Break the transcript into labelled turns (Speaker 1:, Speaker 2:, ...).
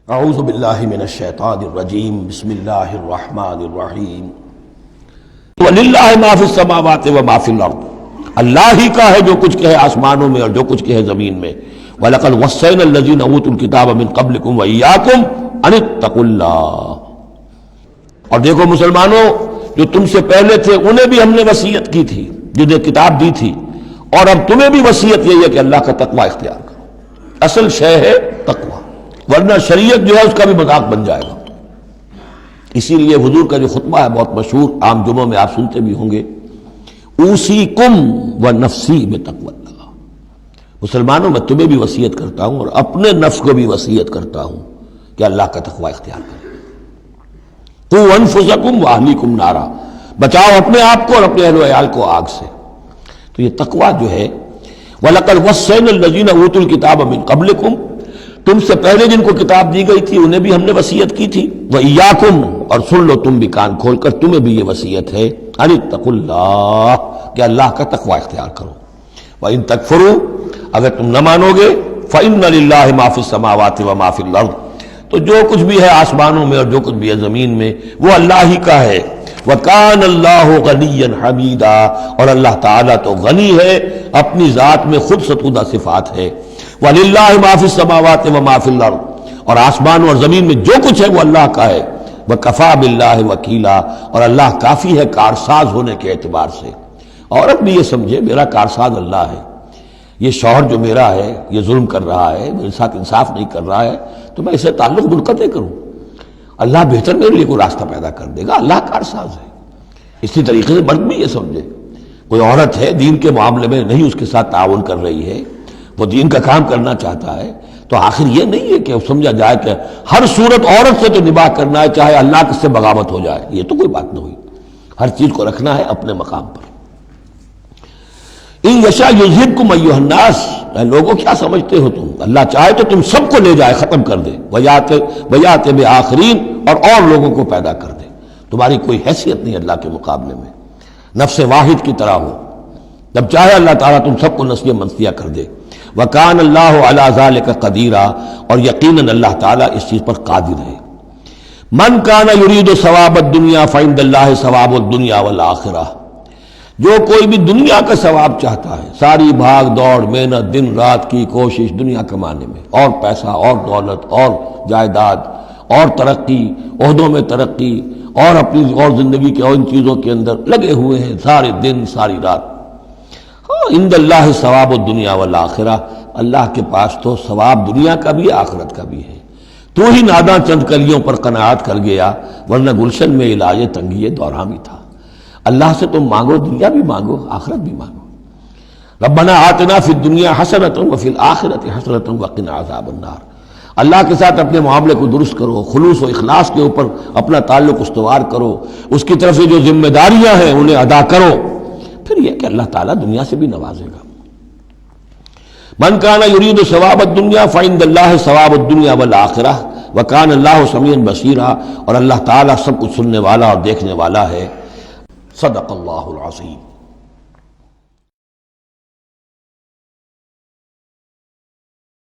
Speaker 1: اعوذ باللہ من الشیطان الرجیم بسم اللہ الرحمن الرحیم وَلِلَّهِ مَا فِي السَّمَاوَاتِ وَمَا فِي الْأَرْضِ اللہ ہی کا ہے جو کچھ کہ ہے آسمانوں میں اور جو کچھ کہ ہے زمین میں وَلَقَدْ وَصَّيْنَا الَّذِينَ أُوتُوا الْكِتَابَ مِن قَبْلِكُمْ وَإِيَّاكُمْ أَنِ اتَّقُوا اللَّهَ اور دیکھو مسلمانوں جو تم سے پہلے تھے انہیں بھی ہم نے وصیت کی تھی جنہیں کتاب دی تھی اور اب تمہیں بھی وصیت یہی ہے کہ اللہ کا تقوی اختیار کرو اصل شے ہے تقوی ورنہ شریعت جو ہے اس کا بھی مذاق بن جائے گا اسی لیے حضور کا جو خطبہ ہے بہت مشہور عام جمعوں میں آپ سنتے بھی ہوں گے اوصیکم ونفسی بتقوی اللہ مسلمانوں میں تمہیں بھی وصیت کرتا ہوں اور اپنے نفس کو بھی وصیت کرتا ہوں کہ اللہ کا تقوی اختیار کریں قوا انفسکم واہلیکم نارا بچاؤ اپنے آپ کو اور اپنے اہل و عیال کو آگ سے تو یہ تقوی جو ہے وَلَقَدْ وَصَّيْنَا الَّذِينَ أُوتُوا الْكِتَابَ مِن قَبْلِكُمْ تم سے پہلے جن کو کتاب دی گئی تھی انہیں بھی ہم نے وصیت کی تھی وَإِيَّاكُمْ اور سن لو تم بھی کان کھول کر تمہیں بھی یہ وصیت ہے أَنِ اتَّقُوا اللَّهَ کہ اللہ کا تقوی اختیار کرو وَإِن تَكْفُرُوا اگر تم نہ مانو گے فَإِنَّ لِلَّهِ مَا فِي السَّمَاوَاتِ وَمَا فِي الْأَرْضِ تو جو کچھ بھی ہے آسمانوں میں اور جو کچھ بھی ہے زمین میں وہ اللہ ہی کا ہے وَكَانَ اللَّهُ غَنِيًّا حَمِيدًا اور اللہ تعالیٰ تو غنی ہے اپنی ذات میں خود ستودہ صفات ہے وَلِلَّهِ مَا فِي السَّمَاوَاتِ وَمَا فِي الْأَرْضِ اور آسمانوں اور زمین میں جو کچھ ہے وہ اللہ کا ہے وَكَفَى بِاللَّهِ وَكِيلًا اور اللہ کافی ہے کارساز ہونے کے اعتبار سے عورت بھی یہ سمجھے میرا کارساز اللہ ہے یہ شوہر جو میرا ہے یہ ظلم کر رہا ہے میرے ساتھ انصاف نہیں کر رہا ہے تو میں اسے تعلق منقطع کروں اللہ بہتر میرے لیے کوئی راستہ پیدا کر دے گا اللہ کارساز ہے اسی طریقے سے مرد بھی یہ سمجھے کوئی عورت ہے دین کے معاملے میں نہیں اس کے ساتھ تعاون کر رہی ہے وہ دین کا کام کرنا چاہتا ہے تو آخر یہ نہیں ہے کہ سمجھا جائے کہ ہر صورت عورت سے تو نباہ کرنا ہے چاہے اللہ کس سے بغاوت ہو جائے یہ تو کوئی بات نہ ہوئی ہر چیز کو رکھنا ہے اپنے مقام پر ان یشاء یذہبکم ایھا الناس اے لوگوں کیا سمجھتے ہو تم اللہ چاہے تو تم سب کو لے جائے ختم کر دے ویات بآخرین اور لوگوں کو پیدا کر دے تمہاری کوئی حیثیت نہیں اللہ کے مقابلے میں نفس واحد کی طرح ہو جب چاہے اللہ تعالیٰ تم سب کو نسیہ منسیہ کر دے وَكَانَ اللَّهُ عَلَى ذَلِكَ قَدِيرًا اور یقیناً اللہ تعالیٰ اس چیز پر قادر ہے من کان یرید ثواب الدنیا فعند اللہ ثواب الدنیا والآخرہ جو کوئی بھی دنیا کا ثواب چاہتا ہے ساری بھاگ دوڑ محنت دن رات کی کوشش دنیا کمانے میں اور پیسہ اور دولت اور جائیداد اور ترقی عہدوں میں ترقی اور اپنی اور زندگی کے اور ان چیزوں کے اندر لگے ہوئے ہیں سارے دن ساری رات عند اللہ ثواب الدنیا والآخرہ اللہ کے پاس تو ثواب دنیا کا بھی آخرت کا بھی ہے تو ہی ناداں چند کلیوں پر قناعت کر گیا ورنہ گلشن میں علاج تنگی دوران بھی تھا اللہ سے تم مانگو دنیا بھی مانگو آخرت بھی مانگو ربنا آتنا فی الدنیا حسنۃ وفی الآخرۃ حسنۃ وقنا عذاب النار اللہ کے ساتھ اپنے معاملے کو درست کرو خلوص و اخلاص کے اوپر اپنا تعلق استوار کرو اس کی طرف سے جو ذمہ داریاں ہیں انہیں ادا کرو پھر یہ کہ اللہ تعالیٰ دنیا سے بھی نوازے گا من کان یرید ثواب الدنیا فعند اللہ ثواب الدنیا والآخرہ وکان اللہ سمیعا بصیرا اور اللہ تعالیٰ سب کچھ سننے والا اور دیکھنے والا ہے صدق اللہ العظیم